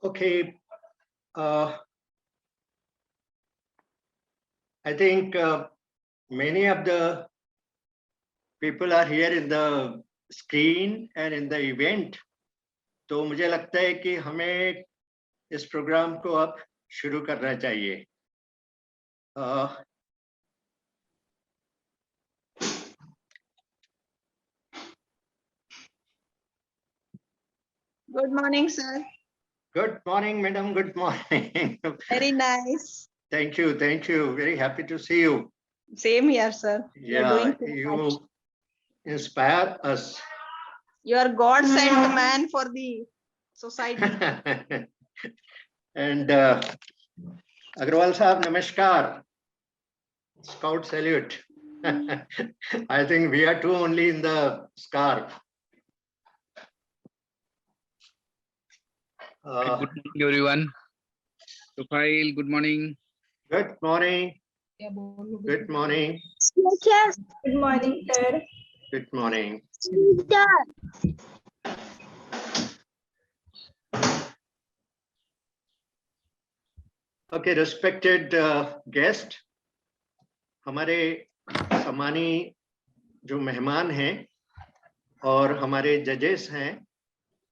Okay, I think many of the people are here in the screen and in the event. तो मुझे लगता है कि हमें इस प्रोग्राम को अब शुरू करना चाहिए। Good morning, sir. Good morning, madam. Good morning. Very nice. Thank you. Thank you. Very happy to see you. Same here, sir. Yeah, you inspire us. You are God sent man for the society. And Agrawal Sahab, namaskar. Scout salute. I think we are two only in the scarf. Good morning, everyone. Tufail, good morning. Good morning. Good morning. Yes. Good morning, sir. Good morning. Okay, respected guest, हमारे सम्मानी जो मेहमान हैं और हमारे जजेस हैं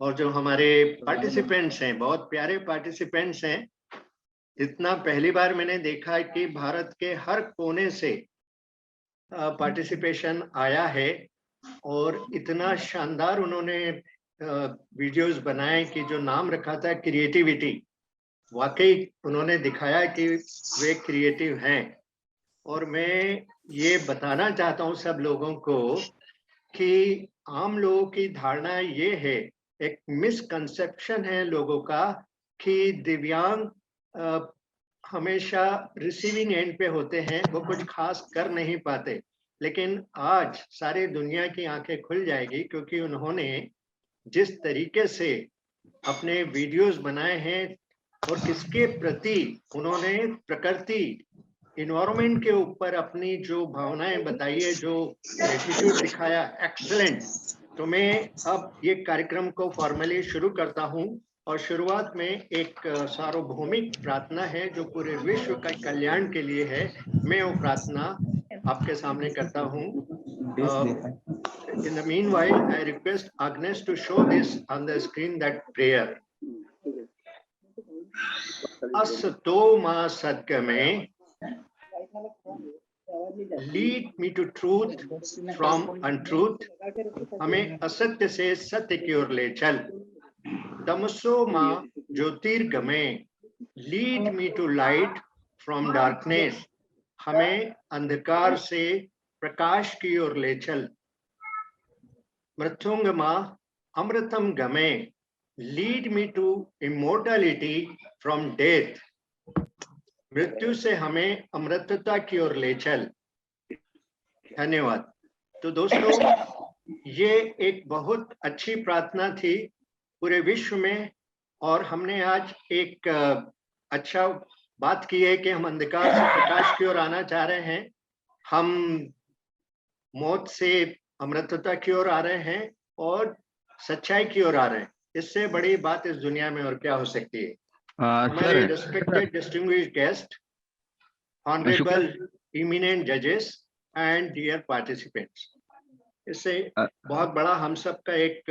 और जो हमारे पार्टिसिपेंट्स हैं, बहुत प्यारे पार्टिसिपेंट्स हैं। इतना पहली बार मैंने देखा है कि भारत के हर कोने से पार्टिसिपेशन आया है और इतना शानदार उन्होंने वीडियोस बनाए कि जो नाम रखा था क्रिएटिविटी, वाकई उन्होंने दिखाया कि वे क्रिएटिव हैं। और मैं ये बताना चाहता हूँ सब लोगों को कि आम लोगों की धारणा ये है, एक मिसकंसेप्शन है लोगों का कि दिव्यांग हमेशा रिसीविंग एंड पे होते हैं, वो कुछ खास कर नहीं पाते। लेकिन आज सारी दुनिया की आंखें खुल जाएगी क्योंकि उन्होंने जिस तरीके से अपने वीडियोस बनाए हैं और किसके प्रति उन्होंने प्रकृति इन्वायरमेंट के ऊपर अपनी जो भावनाएं बताई है, जो एटीट्यूड दिखाया, एक्सीलेंट। तो मैं अब ये कार्यक्रम को फॉर्मली शुरू करता हूं और शुरुआत में एक सार्वभौमिक प्रार्थना है जो पूरे विश्व का कल्याण के लिए है। मैं वो प्रार्थना आपके सामने करता हूं। In the meanwhile, I request Agnes to show this on the screen, that prayer. Asato ma sadgame, lead me to truth from untruth. हमें असत्य से सत्य की ओर ले चल। तमसो मा ज्योतिर्गमे, lead me to light from darkness. हमें अंधकार से प्रकाश की ओर ले चल। मृत्युंगमा अमृतम गमे, lead me to immortality from death. मृत्यु से हमें अमृतता की ओर ले चल। धन्यवाद। तो दोस्तों, ये एक बहुत अच्छी प्रार्थना थी पूरे विश्व में और हमने आज एक अच्छा बात की है कि हम अंधकार से प्रकाश की ओर आना चाह रहे हैं, हम मौत से अमृतता की ओर आ रहे हैं और सच्चाई की ओर आ रहे हैं। इससे बड़ी बात इस दुनिया में और क्या हो सकती है। हमारे respected distinguished guest, honourable eminent जजेस एंड डियर पार्टिसिपेंट्स, इससे बहुत बड़ा हम सब का एक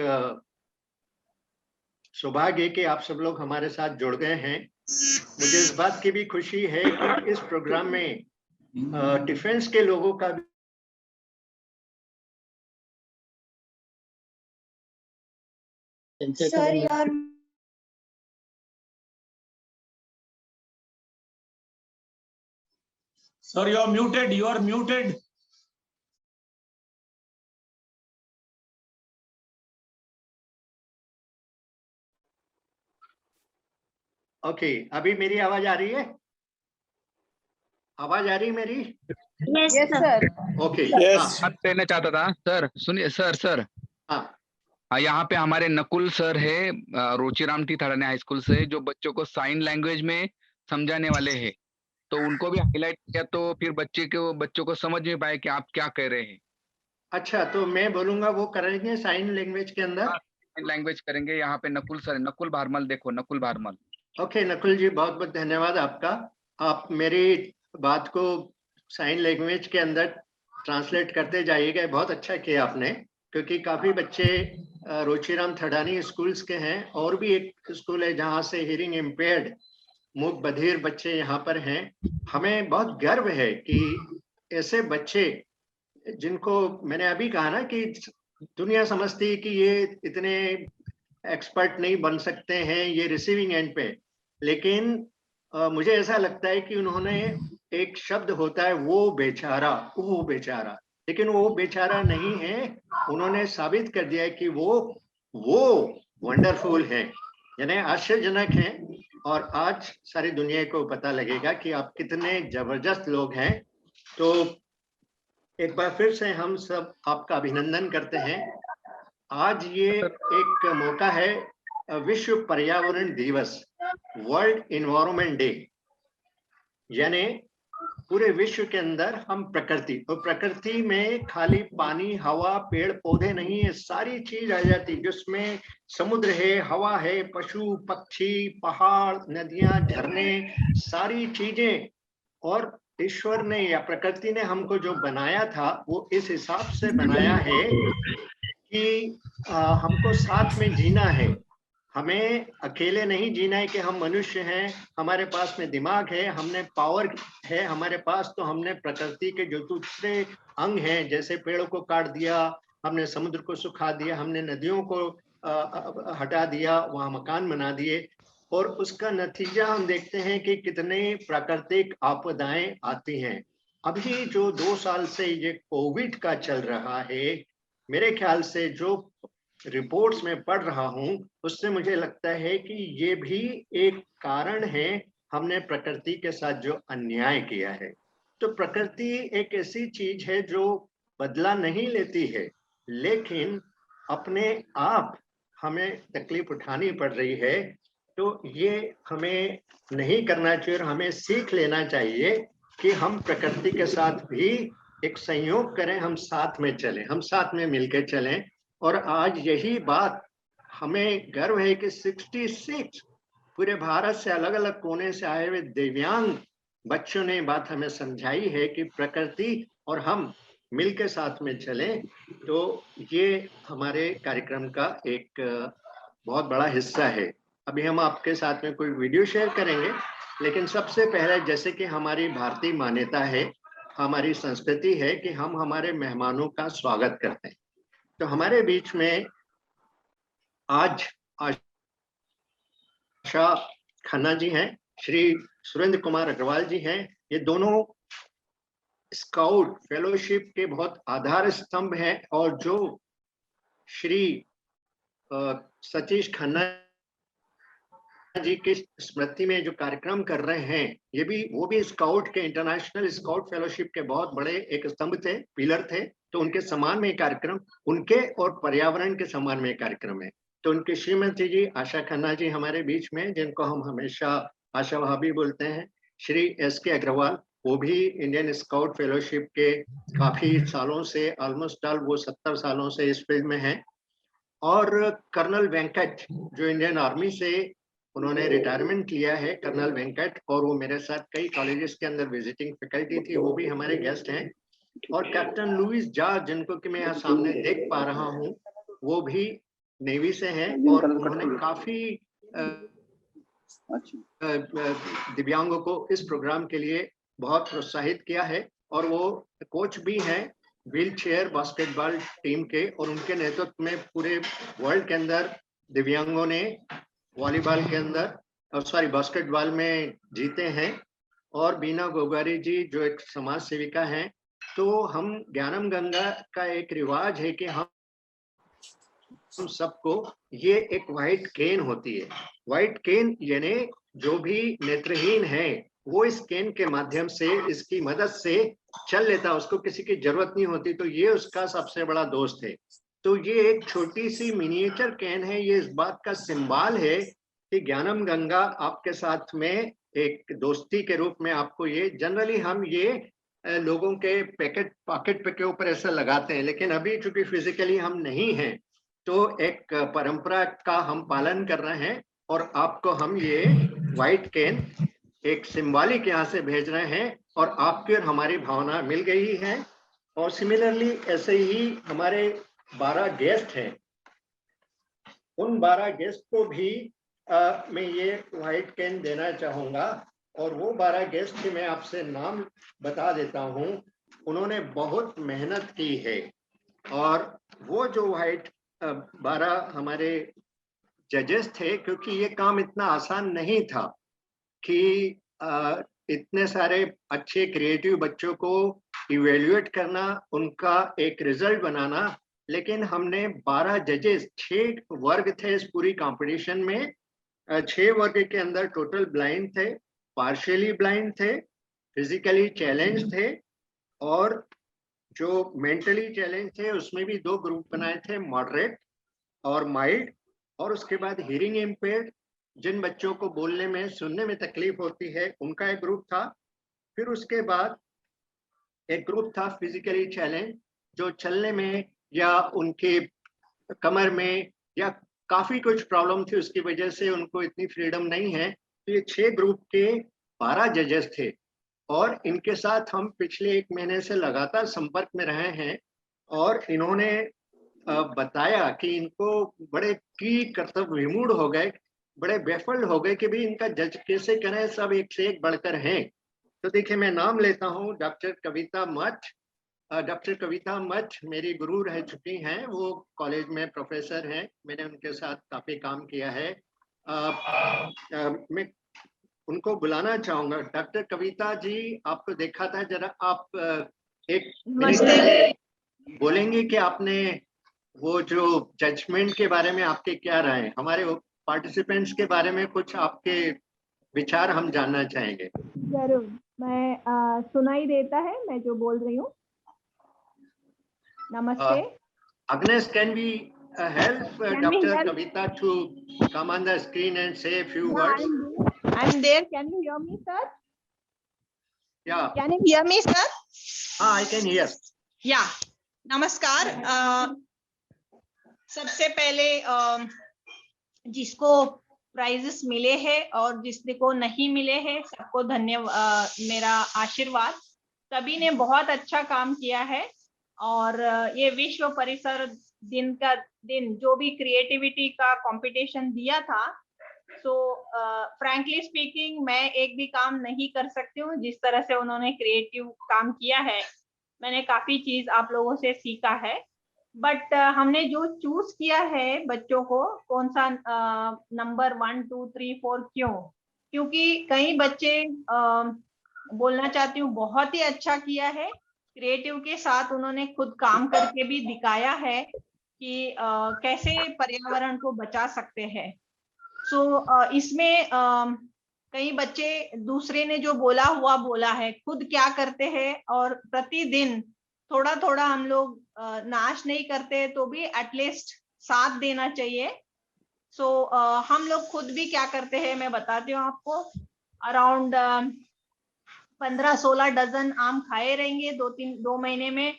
सौभाग्य है कि आप सब लोग हमारे साथ जुड़ गए हैं। मुझे इस बात की भी खुशी है कि इस प्रोग्राम में डिफेंस के लोगों का भी Sir, you are muted. You are muted. Okay, अभी मेरी आवाज आ रही है? आवाज आ रही है मेरी? Yes, sir. ओके, बात कहना चाहता था सर, सुनिए सर। हाँ, यहाँ पे हमारे नकुल सर है रोचीराम टी थाड़ाने हाई स्कूल से, जो बच्चों को साइन लैंग्वेज में समझाने वाले हैं। तो उनको भी हाईलाइट किया तो फिर बच्चों को समझ में पाए कि आप क्या कह रहे हैं। अच्छा, तो मैं बोलूंगा वो करेंगे साइन लैंग्वेज के अंदर। साइन लैंग्वेज करेंगे। यहाँ पे नकुल सर, नकुल भारमल, देखो नकुल भारमल। ओके नकुल जी, बहुत बहुत धन्यवाद आपका। आप मेरी बात को साइन लैंग्वेज के अंदर ट्रांसलेट करते जाइएगा, बहुत अच्छा किया आपने, क्योंकि काफी बच्चे रुचिराम थडानी स्कूल्स के हैं, और भी एक स्कूल है जहां से हियरिंग इम्पेयर्ड मूक बधिर बच्चे यहाँ पर हैं। हमें बहुत गर्व है कि ऐसे बच्चे जिनको मैंने अभी कहा ना कि दुनिया समझती है कि ये इतने एक्सपर्ट नहीं बन सकते हैं ये रिसीविंग एंड पे, लेकिन मुझे ऐसा लगता है कि उन्होंने, एक शब्द होता है वो बेचारा, लेकिन वो बेचारा नहीं है, उन्होंने साबित कर दिया है कि वो वंडरफुल है, यानी आश्चर्यजनक है। और आज सारी दुनिया को पता लगेगा कि आप कितने जबरदस्त लोग हैं। तो एक बार फिर से हम सब आपका अभिनंदन करते हैं। आज ये एक मौका है, विश्व पर्यावरण दिवस, वर्ल्ड एनवायरनमेंट डे, यानी पूरे विश्व के अंदर हम प्रकृति, और प्रकृति में खाली पानी, हवा, पेड़ पौधे नहीं है, सारी चीज आ जाती, जिसमें समुद्र है, हवा है, पशु पक्षी, पहाड़, नदियां, झरने, सारी चीजें। और ईश्वर ने या प्रकृति ने हमको जो बनाया था वो इस हिसाब से बनाया है कि हमको साथ में जीना है, हमें अकेले नहीं जीना है कि हम मनुष्य हैं, हमारे पास में दिमाग है, हमने पावर है हमारे पास, तो हमने प्रकृति के जो दूसरे अंग हैं, जैसे पेड़ों को काट दिया, हमने समुद्र को सुखा दिया, हमने नदियों को हटा दिया, वहां मकान बना दिए, और उसका नतीजा हम देखते हैं कि कितने प्राकृतिक आपदाएं आती हैं। अभी जो 2 साल से ये कोविड का चल रहा है, मेरे ख्याल से जो रिपोर्ट्स में पढ़ रहा हूं, उससे मुझे लगता है कि ये भी एक कारण है, हमने प्रकृति के साथ जो अन्याय किया है। तो प्रकृति एक ऐसी चीज है जो बदला नहीं लेती है, लेकिन अपने आप हमें तकलीफ उठानी पड़ रही है। तो ये हमें नहीं करना चाहिए, और हमें सीख लेना चाहिए कि हम प्रकृति के साथ भी एक संयोग करें, हम साथ में चलें, हम साथ में मिलकर चलें। और आज यही बात हमें गर्व है कि 66 पूरे भारत से अलग अलग कोने से आए हुए दिव्यांग बच्चों ने बात हमें समझाई है कि प्रकृति और हम मिलकर साथ में चलें। तो ये हमारे कार्यक्रम का एक बहुत बड़ा हिस्सा है। अभी हम आपके साथ में कोई वीडियो शेयर करेंगे, लेकिन सबसे पहले, जैसे कि हमारी भारतीय मान्यता है, हमारी संस्कृति है कि हम हमारे मेहमानों का स्वागत करते हैं। तो हमारे बीच में आज आशा खन्ना जी हैं, श्री सुरेंद्र कुमार अग्रवाल जी हैं। ये दोनों स्काउट फेलोशिप के बहुत आधार स्तंभ हैं, और जो श्री सतीश खन्ना जी की स्मृति में जो कार्यक्रम कर रहे हैं, ये भी, वो भी स्काउट के, इंटरनेशनल स्काउट फेलोशिप के बहुत बड़े एक स्तंभ थे, पिलर थे। तो उनके सम्मान में कार्यक्रम, उनके और पर्यावरण के सम्मान में कार्यक्रम है। तो उनके श्रीमती जी आशा खन्ना जी हमारे बीच में, जिनको हम हमेशा आशा भाभी बोलते हैं। श्री SK अग्रवाल, वो भी इंडियन स्काउट फेलोशिप के काफी सालों से, ऑलमोस्ट ऑल वो 70 सालों से इस फील्ड में हैं। और कर्नल वेंकट, जो इंडियन आर्मी से उन्होंने रिटायरमेंट लिया है, कर्नल वेंकट, और वो मेरे साथ कई कॉलेजेस के अंदर विजिटिंग फैकल्टी थी, वो भी हमारे गेस्ट हैं। और कैप्टन लुइस जॉर्ज, जिनको कि मैं यहाँ सामने देख पा रहा हूँ, वो भी नेवी से हैं, और उन्होंने काफी दिव्यांगों को इस प्रोग्राम के लिए बहुत प्रोत्साहित किया है, और वो कोच भी हैं व्हील चेयर बास्केटबॉल टीम के, और उनके नेतृत्व में पूरे वर्ल्ड के अंदर दिव्यांगों ने वॉलीबॉल के अंदर, बास्केटबॉल में जीते हैं। और बीना गोगारी जी, जो एक समाज सेविका हैं। तो हम ज्ञानम गंगा का एक रिवाज है कि हम सबको, ये एक व्हाइट केन होती है, व्हाइट केन, यानी जो भी नेत्रहीन है वो इस केन के माध्यम से, इसकी मदद से चल लेता, उसको किसी की जरूरत नहीं होती, तो ये उसका सबसे बड़ा दोस्त है। तो ये एक छोटी सी मिनिएचर कैन है, ये इस बात का सिंबल है कि ज्ञानम गंगा आपके साथ में एक दोस्ती के रूप में आपको ये, जनरली हम ये लोगों के पॉकेट के ऊपर ऐसा लगाते हैं, लेकिन अभी चूंकि फिजिकली हम नहीं हैं, तो एक परंपरा का हम पालन कर रहे हैं, और आपको हम ये व्हाइट केन एक सिंबॉलिक यहाँ से भेज रहे हैं और आपकी और हमारी भावना मिल गई है। और सिमिलरली ऐसे ही हमारे 12 गेस्ट हैं, उन 12 गेस्ट को भी मैं ये व्हाइट केन देना चाहूंगा। और वो 12 गेस्ट के मैं आपसे नाम बता देता हूँ। उन्होंने बहुत मेहनत की है और वो जो 12 हमारे जजेस थे, क्योंकि ये काम इतना आसान नहीं था कि इतने सारे अच्छे क्रिएटिव बच्चों को इवेल्युएट करना, उनका एक रिजल्ट बनाना। लेकिन हमने 12 जजेस, 6 वर्ग थे इस पूरी कंपटीशन में। 6 वर्ग के अंदर टोटल ब्लाइंड थे, पार्शियली ब्लाइंड थे, फिजिकली चैलेंज थे और जो मेंटली चैलेंज थे उसमें भी 2 ग्रुप बनाए थे, मॉडरेट और माइल्ड। और उसके बाद हियरिंग इम्पेयर्ड, जिन बच्चों को बोलने में, सुनने में तकलीफ होती है, उनका एक ग्रुप था। फिर उसके बाद एक ग्रुप था फिजिकली चैलेंज, जो चलने में या उनके कमर में या काफी कुछ प्रॉब्लम थी, उसकी वजह से उनको इतनी फ्रीडम नहीं है। तो ये 6 ग्रुप के 12 जजेस थे और इनके साथ हम पिछले 1 महीने से लगातार संपर्क में रहे हैं। और इन्होंने बताया कि इनको बड़े की कर्तव्य विमूढ़ हो गए, बड़े बेफल्ड हो गए कि भाई इनका जज कैसे करें, सब एक से एक बढ़कर हैं। तो देखिए, मैं नाम लेता हूँ डॉक्टर कविता मठ। डॉक्टर कविता मठ मेरी गुरु रह चुकी हैं, वो कॉलेज में प्रोफेसर हैं, मैंने उनके साथ काफी काम किया है। मैं उनको बुलाना चाहूंगा। डॉक्टर कविता जी, आपको देखा था, जरा आप एक मिनट बोलेंगे कि आपने वो जो जजमेंट के बारे में आपके क्या राय हैं? हमारे पार्टिसिपेंट्स के बारे में कुछ आपके विचार हम जानना चाहेंगे। जरूर, मैं सुनाई देता है मैं जो बोल रही हूँ। नमस्ते। Agnes, can we help Dr. Kavita to come on the screen and say a few words? I'm there. Can you hear me, sir? Yeah. Can you hear me, sir? I can hear. Yeah. नमस्कार। सबसे पहले जिसको prices मिले हैं और जिसको नहीं मिले हैं, सबको धन्यवाद, मेरा आशीर्वाद। सभी ने बहुत अच्छा काम किया है और ये विश्व परिसर दिन का दिन जो भी क्रिएटिविटी का कंपटीशन दिया था, सो फ्रैंकली स्पीकिंग मैं एक भी काम नहीं कर सकती हूँ जिस तरह से उन्होंने क्रिएटिव काम किया है। मैंने काफी चीज आप लोगों से सीखा है, बट हमने जो चूज किया है बच्चों को, कौन सा नंबर 1 2 3 4, क्योंकि कई बच्चे बोलना चाहती हूँ बहुत ही अच्छा किया है, क्रिएटिव के साथ उन्होंने खुद काम करके भी दिखाया है कि कैसे पर्यावरण को बचा सकते हैं। सो इसमें कई बच्चे दूसरे ने जो बोला है, खुद क्या करते हैं और प्रतिदिन थोड़ा थोड़ा, हम लोग नाश नहीं करते तो भी एटलीस्ट साथ देना चाहिए। सो हम लोग खुद भी क्या करते हैं मैं बताती हूँ आपको। अराउंड 15-16 डजन आम खाए रहेंगे 2 महीने में।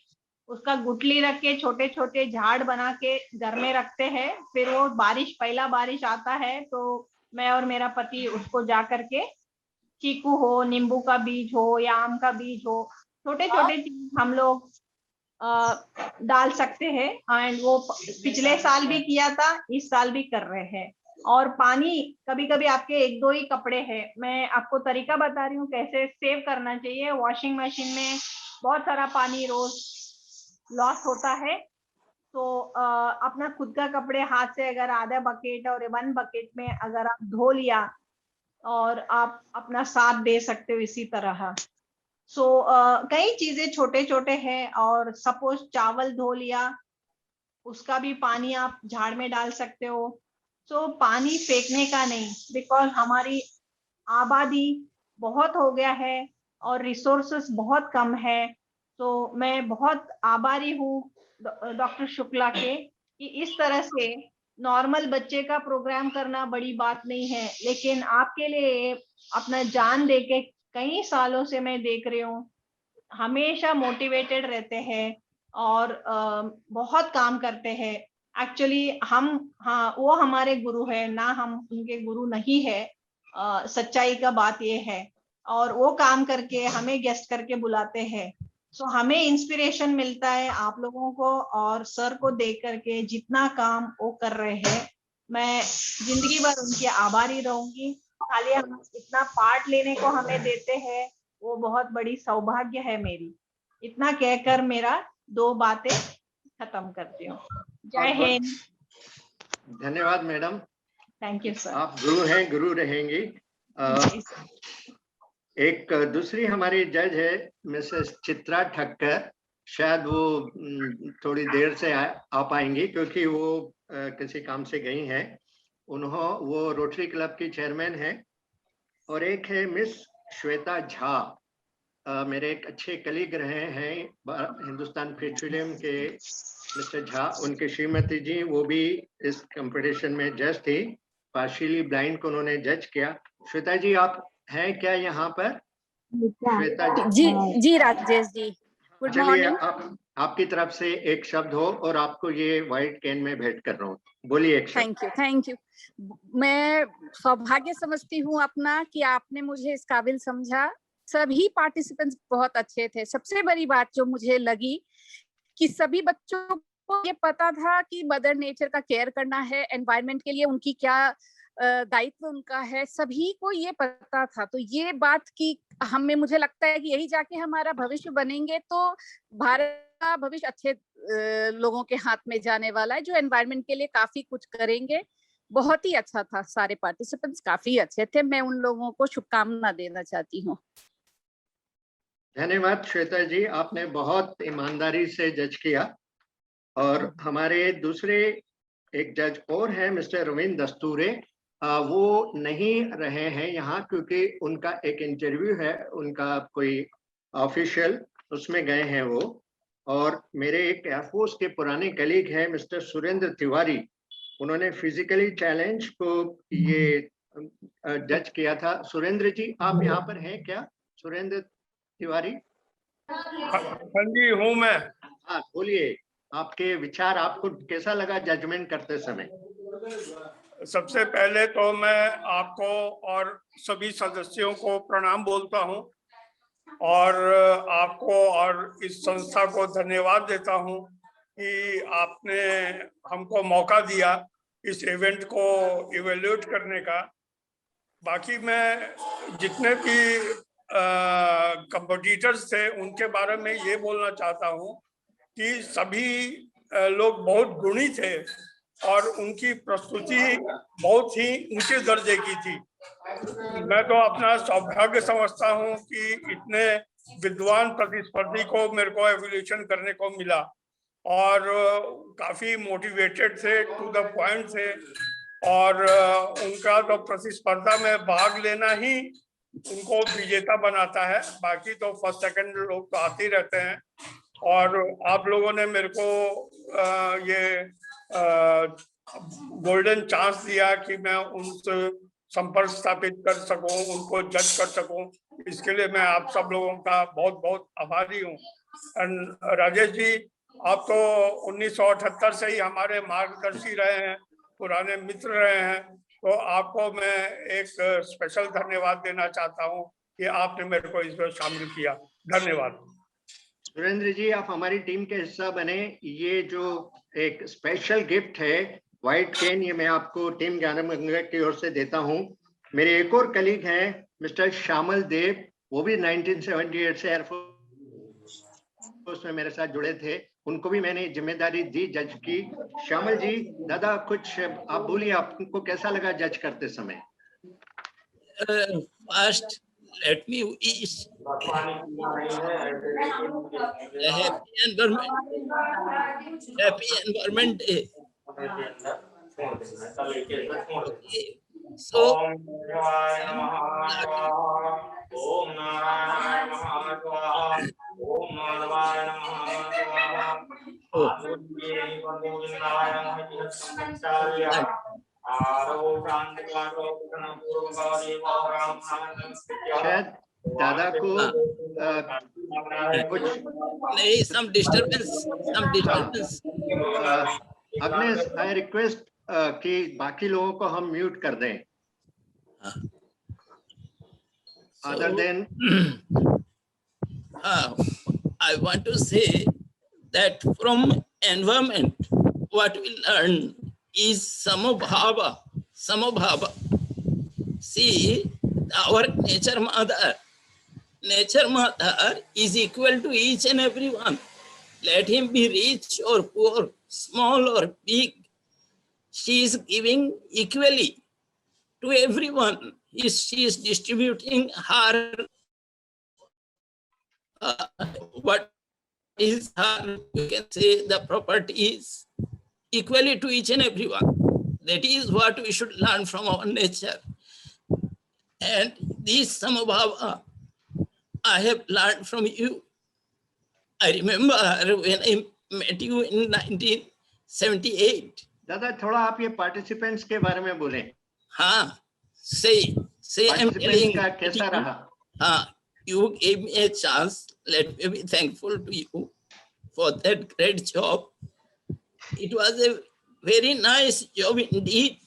उसका गुठली रख के छोटे छोटे झाड़ बना के घर में रखते हैं। फिर वो पहला बारिश आता है तो मैं और मेरा पति उसको जा करके, चीकू हो, नींबू का बीज हो या आम का बीज हो, छोटे छोटे चीज हम लोग डाल सकते हैं। एंड वो पिछले साल भी किया था, इस साल भी कर रहे हैं। और पानी, कभी कभी आपके 1-2 ही कपड़े हैं, मैं आपको तरीका बता रही हूँ कैसे सेव करना चाहिए। वॉशिंग मशीन में बहुत सारा पानी रोज लॉस होता है, तो अपना खुद का कपड़े हाथ से अगर आधा बकेट और 1 बकेट में अगर आप धो लिया और आप अपना साथ दे सकते हो इसी तरह। सो कई चीजें छोटे छोटे हैं। और सपोज चावल धो लिया, उसका भी पानी आप झाड़ में डाल सकते हो। सो पानी फेंकने का नहीं, बिकॉज हमारी आबादी बहुत हो गया है और रिसोर्सेस बहुत कम है। तो मैं बहुत आभारी हूँ डॉक्टर शुक्ला के कि इस तरह से नॉर्मल बच्चे का प्रोग्राम करना बड़ी बात नहीं है, लेकिन आपके लिए अपना जान देके कई सालों से मैं देख रही हूँ, हमेशा मोटिवेटेड रहते हैं और बहुत काम करते हैं। एक्चुअली हम, हाँ, वो हमारे गुरु है ना, हम उनके गुरु नहीं है। सच्चाई का बात ये है, और वो काम करके हमें गेस्ट करके बुलाते हैं। सो हमें इंस्पिरेशन मिलता है आप लोगों को और सर को देख करके, जितना काम वो कर रहे हैं मैं जिंदगी भर उनकी आभारी रहूंगी। खाली हम इतना पार्ट लेने को हमें देते हैं, वो बहुत बड़ी सौभाग्य है मेरी। इतना कहकर मेरा 2 बातें खत्म करती हूँ। जय हिंद। धन्यवाद मैडम। Thank you sir. आप गुरु हैं, गुरु रहेंगी। एक दूसरी हमारी जज है मिसेस चित्रा ठक्कर। शायद वो थोड़ी देर से आ पाएंगी क्योंकि वो किसी काम से गई हैं। वो रोटरी क्लब की चेयरमैन है। और एक है मिस श्वेता झा, मेरे एक अच्छे कलीग रहे हैं हिंदुस्तान पेट्रोलियम के मिस्टर झा, उनके श्रीमती जी, वो भी इस कंपटीशन में जज थी। पार्शियली ब्लाइंड को उन्होंने जज किया। श्वेता जी आप हैं क्या यहाँ पर? श्वेता जी राजेश जी, गुड मॉर्निंग। आपकी तरफ से एक शब्द हो और आपको ये व्हाइट कैन में भेंट कर रहा हूँ, बोलिए एक शब्द। Thank you. मैं सौभाग्य समझती हूँ अपना कि आपने मुझे इस काबिल समझा। सभी पार्टिसिपेंट्स बहुत अच्छे थे। सबसे बड़ी बात जो मुझे लगी कि सभी बच्चों को ये पता था कि मदर नेचर का केयर करना है, एनवायरनमेंट के लिए उनकी क्या दायित्व उनका है, सभी को ये पता था। तो ये बात की हमें, मुझे लगता है कि यही जाके हमारा भविष्य बनेंगे तो भारत का भविष्य अच्छे लोगों के हाथ में जाने वाला है, जो एनवायरनमेंट के लिए काफी कुछ करेंगे। बहुत ही अच्छा था, सारे पार्टिसिपेंट्स काफी अच्छे थे। मैं उन लोगों को शुभकामना देना चाहती हूँ। धन्यवाद श्वेता जी, आपने बहुत ईमानदारी से जज किया। और हमारे दूसरे एक जज और हैं मिस्टर रविंद्र दस्तूरे। वो नहीं रहे हैं यहाँ क्योंकि उनका एक इंटरव्यू है, उनका कोई ऑफिशियल, उसमें गए हैं वो। और मेरे एक एयरफोर्स के पुराने कलीग हैं मिस्टर सुरेंद्र तिवारी, उन्होंने फिजिकली चैलेंज को ये जज किया था। सुरेंद्र जी आप यहाँ पर हैं क्या? सुरेंद्र तिवारी? हाँ जी हूँ मैं। हाँ बोलिए, आपके विचार, आपको कैसा लगा जजमेंट करते समय? सबसे पहले तो मैं आपको और सभी सदस्यों को प्रणाम बोलता हूं और आपको और इस संस्था को धन्यवाद देता हूं कि आपने हमको मौका दिया इस इवेंट को इवेल्यूएट करने का। बाकी मैं जितने भी कंपटीटर्स थे उनके बारे में ये बोलना चाहता हूं कि सभी लोग बहुत गुणी थे और उनकी प्रस्तुति बहुत ही ऊंचे दर्जे की थी। मैं तो अपना सौभाग्य समझता हूं कि इतने विद्वान प्रतिस्पर्धी को मेरे को एवोल्यूशन करने को मिला और काफी मोटिवेटेड थे, टू द पॉइंट थे और उनका तो प्रतिस्पर्धा में भाग लेना ही उनको विजेता बनाता है। बाकी तो फर्स्ट सेकंड लोग तो आते ही रहते हैं और आप लोगों ने मेरे को ये गोल्डन चांस दिया कि मैं उनसे संपर्क स्थापित कर सकूं, उनको जज कर सकूं। इसके लिए मैं आप सब लोगों का बहुत बहुत आभारी हूं। राजेश जी आप तो 1978 से ही हमारे मार्गदर्शी रहे हैं, पुराने मित्र रहे हैं, तो आपको मैं एक स्पेशल धन्यवाद देना चाहता हूं कि आपने मेरे को इसमें शामिल किया। धन्यवाद। सुरेंद्र जी आप हमारी टीम के हिस्सा बने। ये जो एक स्पेशल गिफ्ट है व्हाइट केन, ये मैं आपको टीम ज्ञानगंगा की ओर से देता हूं। मेरे एक और कलीग हैं मिस्टर श्यामल देव, वो भी 1978 से एयरफोर्स में मेरे साथ जुड़े थे, उनको भी मैंने जिम्मेदारी दी जज की। श्यामल जी दादा कुछ आप बोलिए, आपको कैसा लगा जज करते समय? First, let me wish a happy environment day. Okay. So, शायद दादा को कुछ नहीं, some disturbance. Agnes I request कि बाकी लोगों को हम म्यूट कर दें। other than I want to say that from environment, what we learn is samabhava. Samabhava. See, our nature mother is equal to each and every one. Let him be rich or poor, small or big. She is giving equally to everyone. She is distributing her what is her, you can say, the properties equally to each and every one. That is what we should learn from our nature. And this samabhava I have learned from you. I remember when I met you in 1978. दादा थोड़ा आप ये participants के बारे में बोलें। हाँ, say I'm telling का कैसा रहा? हाँ, you gave me a chance. Let me be thankful to you for that great job. It was a very nice job indeed.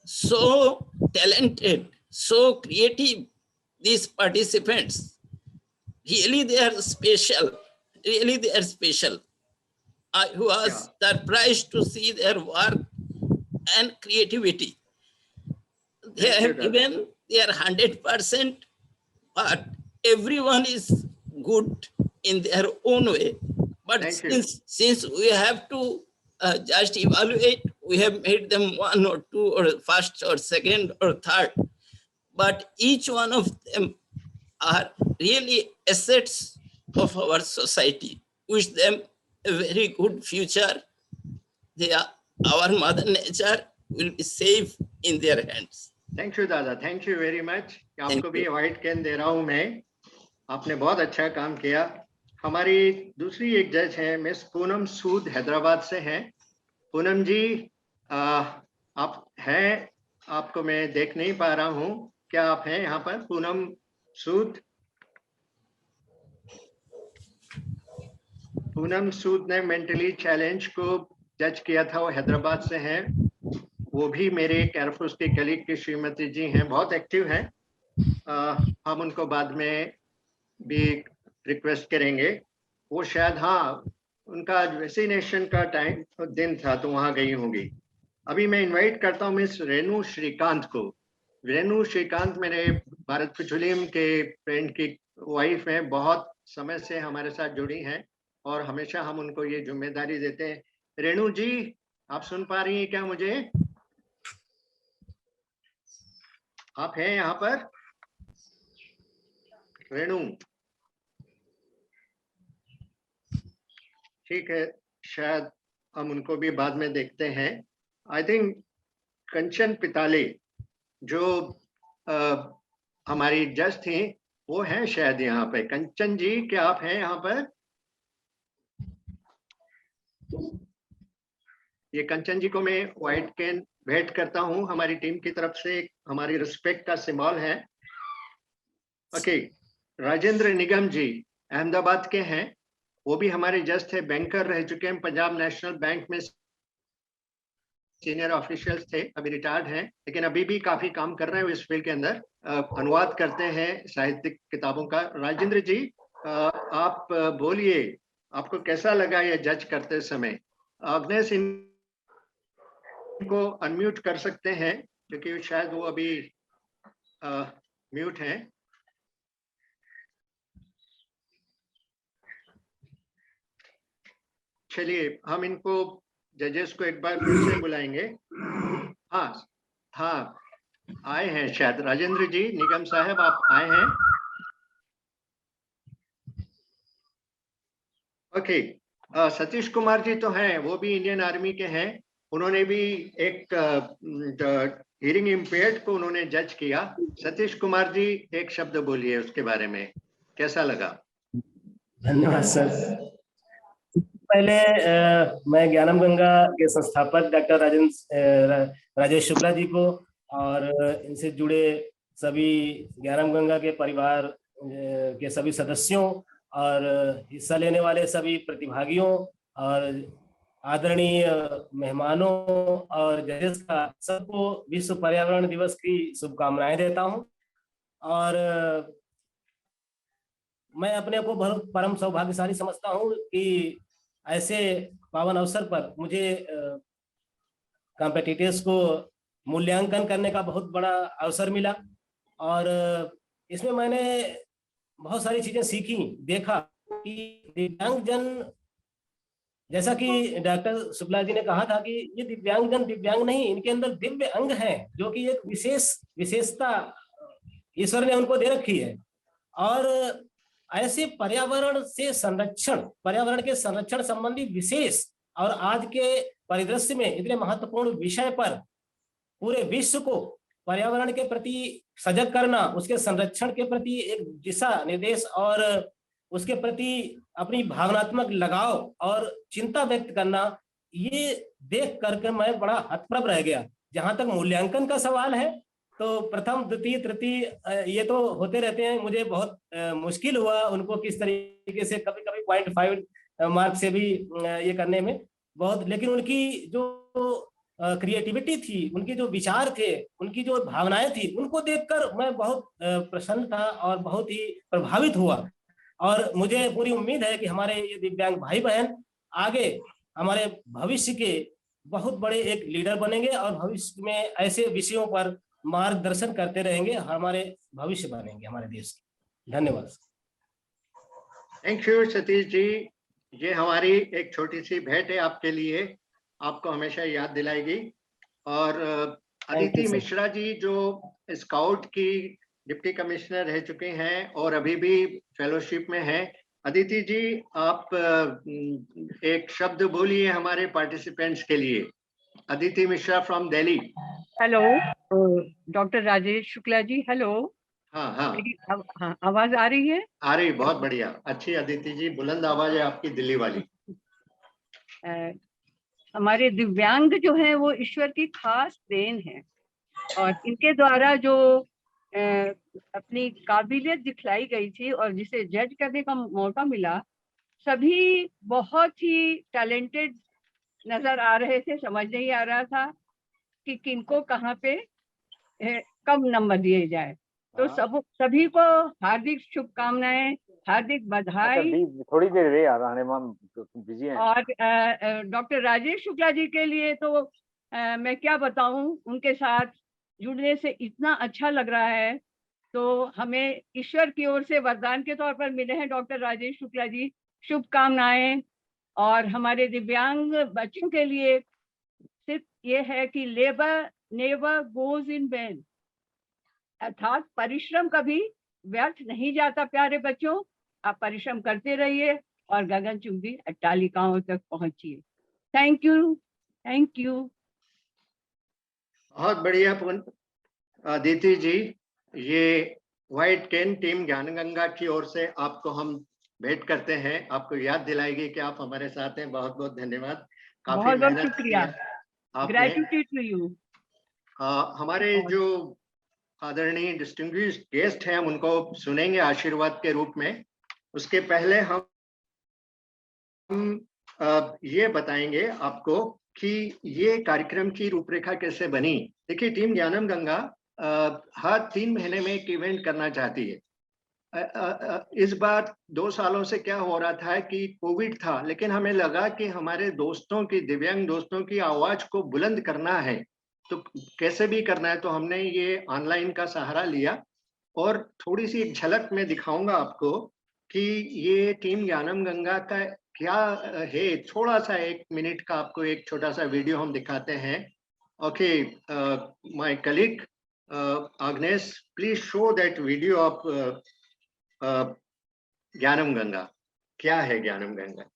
So talented, so creative, these participants. Really, they are special. Really, they are special. I was surprised to see their work and creativity. They have given their 100%, but everyone is good in their own way. But since we have to just evaluate, we have made them 1 or 2 or first or second or third. But each one of them are really assets of our society. Wish them a very good future. They are, our mother nature will be safe in their hands. Thank you दादा, thank you very much. आपको भी white can they रहा हूँ मैं। आपने बहुत अच्छा काम किया। हमारी दूसरी एक जज हैं मिस पूनम सूद, हैदराबाद से हैं। पूनम जी, आप हैं? आपको मैं देख नहीं पा रहा हूँ, क्या आप हैं यहाँ पर? पूनम सूद, पूनम सूद ने मेंटली चैलेंज को जज किया था, वो हैदराबाद से हैं। वो भी मेरे एयरफोर्स के कलीग की श्रीमती जी हैं, बहुत एक्टिव हैं। हम उनको बाद में भी रिक्वेस्ट करेंगे। वो शायद, हाँ, उनका वैक्सीनेशन का टाइम दिन था तो वहाँ गई होंगी। अभी मैं इनवाइट करता हूँ मिस रेणु श्रीकांत को। रेणु श्रीकांत मेरे भारत पेट्रोलियम के फ्रेंड की वाइफ हैं, बहुत समय से हमारे साथ जुड़ी हैं और हमेशा हम उनको ये जिम्मेदारी देते हैं। रेणु जी, आप सुन पा रही हैं क्या मुझे? आप हैं यहाँ पर? रेणु, ठीक है, शायद हम उनको भी बाद में देखते हैं। आई थिंक कंचन पिताले जो हमारी जज थी वो हैं शायद यहाँ पे। कंचन जी, क्या आप हैं यहाँ पर? ये कंचन जी को मैं व्हाइट कैन भेंट करता हूँ हमारी टीम की तरफ से, हमारी रिस्पेक्ट का सिंबल है। ओके, राजेंद्र निगम जी अहमदाबाद के हैं, वो भी हमारे जज थे, बैंकर रह चुके हैं, पंजाब नेशनल बैंक में सीनियर ऑफिशियल्स थे, अभी रिटायर्ड हैं, लेकिन अभी भी काफी काम कर रहे हैं इस फील्ड के अंदर, अनुवाद करते हैं साहित्यिक किताबों का। राजेंद्र जी, आप बोलिए, आपको कैसा लगा ये जज करते समय? अग्नेश इनको अनम्यूट कर सकते हैं क्योंकि शायद वो अभी म्यूट हैं। चलिए, हम इनको जजेस को एक बार फिर से बुलाएंगे। हाँ हाँ, आए हैं शायद। राजेंद्र जी, निगम साहब, आप आए हैं? ओके, सतीश कुमार जी तो हैं, वो भी इंडियन आर्मी के हैं, उन्होंने भी एक हियरिंग इम्पेयर्ड को उन्होंने जज किया। सतीश कुमार जी, एक शब्द बोलिए उसके बारे में, कैसा लगा? धन्यवाद सर। पहले मैं ज्ञानम गंगा के संस्थापक डॉक्टर राजेश शुक्ला जी को और इनसे जुड़े सभी ज्ञानम गंगा के परिवार के सभी सदस्यों और हिस्सा लेने वाले सभी प्रतिभागियों और आदरणीय मेहमानों और जजेस का सबको विश्व पर्यावरण दिवस की शुभकामनाएं देता हूं। और मैं अपने को बहुत परम सौभाग्यशाली समझता हूँ कि ऐसे पावन अवसर पर मुझे कॉम्पिटिटर्स को मूल्यांकन करने का बहुत बड़ा अवसर मिला। और इसमें मैंने बहुत सारी चीजें सीखी, देखा कि दिव्यांगजन, जैसा कि डॉक्टर शुक्ला जी ने कहा था कि ये दिव्यांगजन दिव्यांग नहीं, इनके अंदर दिव्य अंग है, जो कि एक विशेषता ईश्वर ने उनको दे रखी है। और ऐसे पर्यावरण के संरक्षण संबंधी विशेष और आज के परिदृश्य में इतने महत्वपूर्ण विषय पर पूरे विश्व को पर्यावरण के प्रति सजग करना, उसके संरक्षण के प्रति एक दिशा निर्देश और उसके प्रति अपनी भावनात्मक लगाव और चिंता व्यक्त करना, ये देख करके मैं बड़ा हतप्रभ रह गया। जहां तक मूल्यांकन का सवाल है तो प्रथम द्वितीय तृतीय ये तो होते रहते हैं, मुझे बहुत मुश्किल हुआ उनको किस तरीके से, कभी कभी 0.5 मार्क से भी ये करने में बहुत, लेकिन उनकी जो क्रिएटिविटी थी, उनके जो विचार थे, उनकी जो भावनाएं थी, उनको देखकर मैं बहुत प्रसन्न था और बहुत ही प्रभावित हुआ। और मुझे पूरी उम्मीद है कि हमारे ये दिव्यांग भाई बहन आगे हमारे भविष्य के बहुत बड़े एक लीडर बनेंगे और भविष्य में ऐसे विषयों पर मार्गदर्शन करते रहेंगे, हमारे भविष्य बनेंगे हमारे देश के। धन्यवाद। Thank you Satish ji. ये हमारी एक छोटी सी भेंट है आपके लिए, आपको हमेशा याद दिलाएगी। और अदिति मिश्रा जी जो स्काउट की डिप्टी कमिश्नर रह चुके हैं और अभी भी फेलोशिप में हैं। अदिति जी, आप एक शब्द बोलिए हमारे पार्टिसिपेंट्स के लिए। Aditi Mishra from Delhi. Hello doctor Rajesh Shukla ji, hello. हाँ हाँ, हाँ, आवाज आ रही है? आ रही, बहुत बढ़िया, अच्छी अदिति जी, बुलंद आवाज है आपकी, दिल्ली वाली। हमारे दिव्यांग जो हैं वो ईश्वर की खास देन है और इनके द्वारा जो अपनी काबिलियत दिखलाई गई थी और जिसे जज करने का मौका मिला, सभी बहुत ही टैलेंटेड नजर आ रहे थे। समझ नहीं आ रहा था कि किनको कहाँ पे कम नंबर दिए जाए। तो सभी को हार्दिक शुभकामनाएं, हार्दिक बधाई। थोड़ी देर रे यार, आने मैम बिजी हैं। और डॉक्टर राजेश शुक्ला जी के लिए तो मैं क्या बताऊं, उनके साथ जुड़ने से इतना अच्छा लग रहा है। तो हमें ईश्वर की ओर से वरदान के तौर पर मिले हैं डॉक्टर राजेश शुक्ला जी, शुभकामनाएं। और हमारे दिव्यांग बच्चों के लिए सिर्फ ये है कि labour never goes in when, अर्थात परिश्रम कभी व्यर्थ नहीं जाता। प्यारे बच्चों, आप परिश्रम करते रहिए और गगनचुंबी अट्टालिकाओं तक पहुंचिए। Thank you, thank you. बहुत बढ़िया अदिति जी। ये व्हाइट केन टीम ज्ञानगंगा की ओर से आपको हम भेंट करते हैं, आपको याद दिलाएगी कि आप हमारे साथ हैं। बहुत बहुत धन्यवाद, काफी बहुत बहुत मेहनत शुक्रिया, ग्रेटिट्यूड टू यू। हमारे जो आदरणीय डिस्टिंग्विश्ड गेस्ट हैं, हम उनको सुनेंगे आशीर्वाद के रूप में। उसके पहले हम ये बताएंगे आपको कि ये कार्यक्रम की रूपरेखा कैसे बनी। देखिए, टीम ज्ञानम गंगा हर 3 महीने में एक इवेंट करना चाहती है। इस बार 2 सालों से क्या हो रहा था कि कोविड था, लेकिन हमें लगा कि हमारे दोस्तों की, दिव्यांग दोस्तों की आवाज को बुलंद करना है, तो कैसे भी करना है। तो हमने ये ऑनलाइन का सहारा लिया और थोड़ी सी एक झलक में दिखाऊंगा आपको कि ये टीम ज्ञानम गंगा का क्या है। थोड़ा सा 1 मिनट का आपको एक छोटा सा वीडियो हम दिखाते हैं। Okay, my colleague Agnes, please show that video of ज्ञानम गंगा। क्या है ज्ञानम गंगा?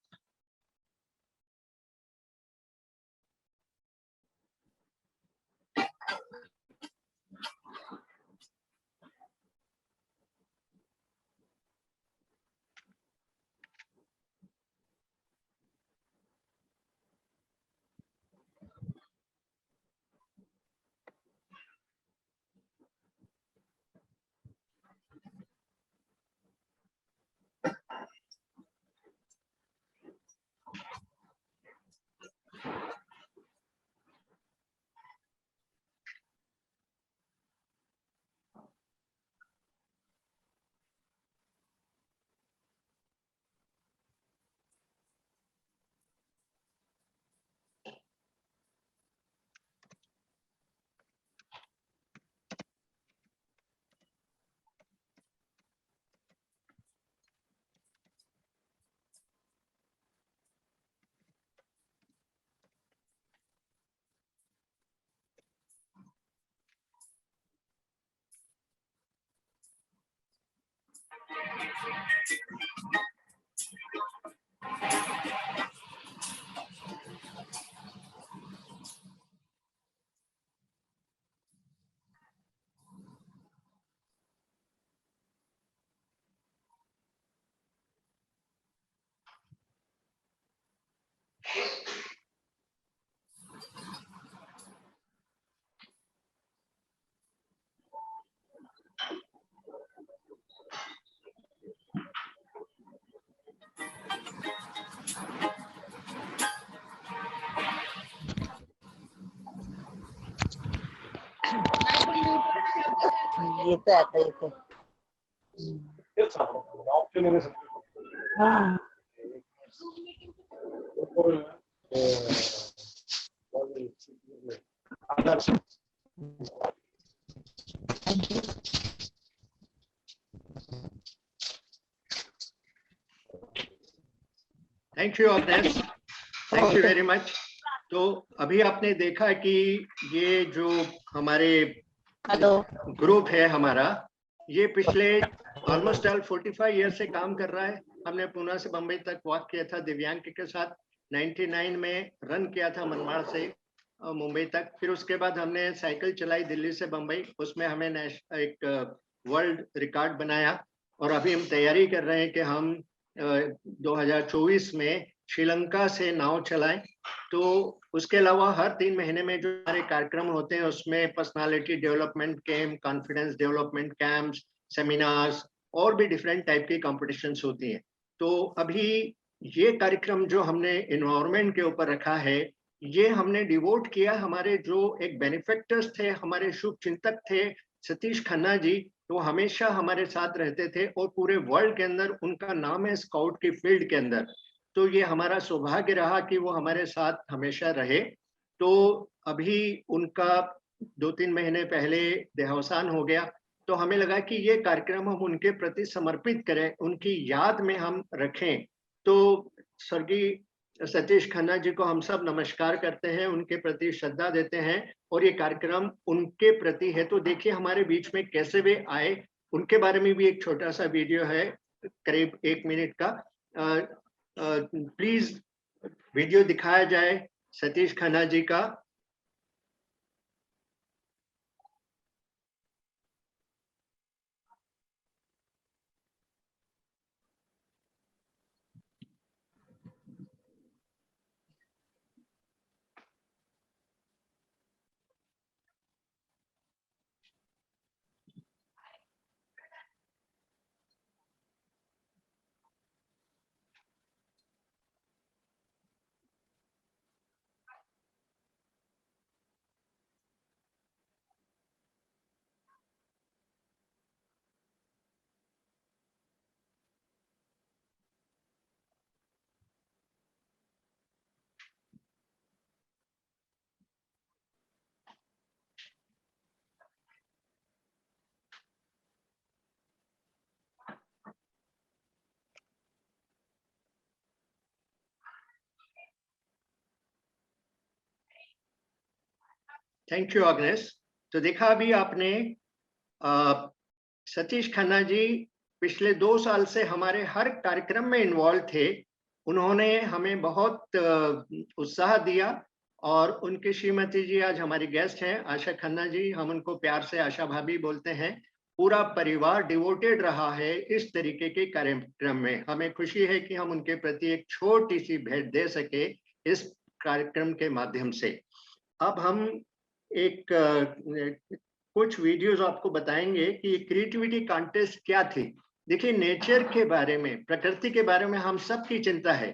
ये तो आता है तो हाँ thank you Agnes, thank you very much. तो अभी आपने देखा कि ये जो हमारे ग्रुप है हमारा, ये पिछले ऑलमोस्ट 45 ईयर से काम कर रहा है। हमने पुणे से बम्बई तक वॉक किया था दिव्यांग के साथ, 99 में रन किया था मनमाड़ से मुंबई तक। फिर उसके बाद हमने साइकिल चलाई दिल्ली से बम्बई, उसमें हमें एक वर्ल्ड रिकॉर्ड बनाया। और अभी हम तैयारी कर रहे हैं कि हम 2024 में श्रीलंका से नाव चलाएं। तो उसके अलावा हर 3 महीने में जो हमारे कार्यक्रम होते हैं उसमें personality development camp, confidence development camps, seminars और भी डिफरेंट टाइप की कॉम्पिटिशन्स होती हैं। तो अभी ये कार्यक्रम जो हमने एनवायरनमेंट के ऊपर रखा है, ये हमने डिवोट किया हमारे जो एक बेनिफेक्टर्स थे, हमारे शुभ चिंतक थे सतीश खन्ना जी, तो हमेशा हमारे साथ रहते थे और पूरे वर्ल्ड के अंदर उनका नाम है स्काउट की फील्ड के अंदर। तो ये हमारा सौभाग्य रहा कि वो हमारे साथ हमेशा रहे। तो अभी उनका 2-3 महीने पहले देहावसान हो गया, तो हमें लगा कि ये कार्यक्रम हम उनके प्रति समर्पित करें, उनकी याद में हम रखें। तो स्वर्गीय सतीश खन्ना जी को हम सब नमस्कार करते हैं, उनके प्रति श्रद्धा देते हैं और ये कार्यक्रम उनके प्रति है। तो देखिए हमारे बीच में कैसे वे आए, उनके बारे में भी एक छोटा सा वीडियो है करीब 1 मिनट का। प्लीज वीडियो दिखाया जाए सतीश खन्ना जी का। Thank you Agnes. तो देखा अभी आपने सतीश खन्ना जी पिछले 2 साल से हमारे हर कार्यक्रम में इन्वॉल्व थे। उन्होंने हमें बहुत उत्साह दिया और उनकी श्रीमती जी आज हमारी गेस्ट हैं, आशा खन्ना जी, हम उनको प्यार से आशा भाभी बोलते हैं। पूरा परिवार डिवोटेड रहा है इस तरीके के कार्यक्रम में। हमें खुशी है कि हम उनके प्रति एक छोटी सी भेंट दे सके इस कार्यक्रम के माध्यम से। अब हम एक कुछ वीडियोस आपको बताएंगे कि क्रिएटिविटी कॉन्टेस्ट क्या थी। देखिए नेचर के बारे में, प्रकृति के बारे में हम सबकी चिंता है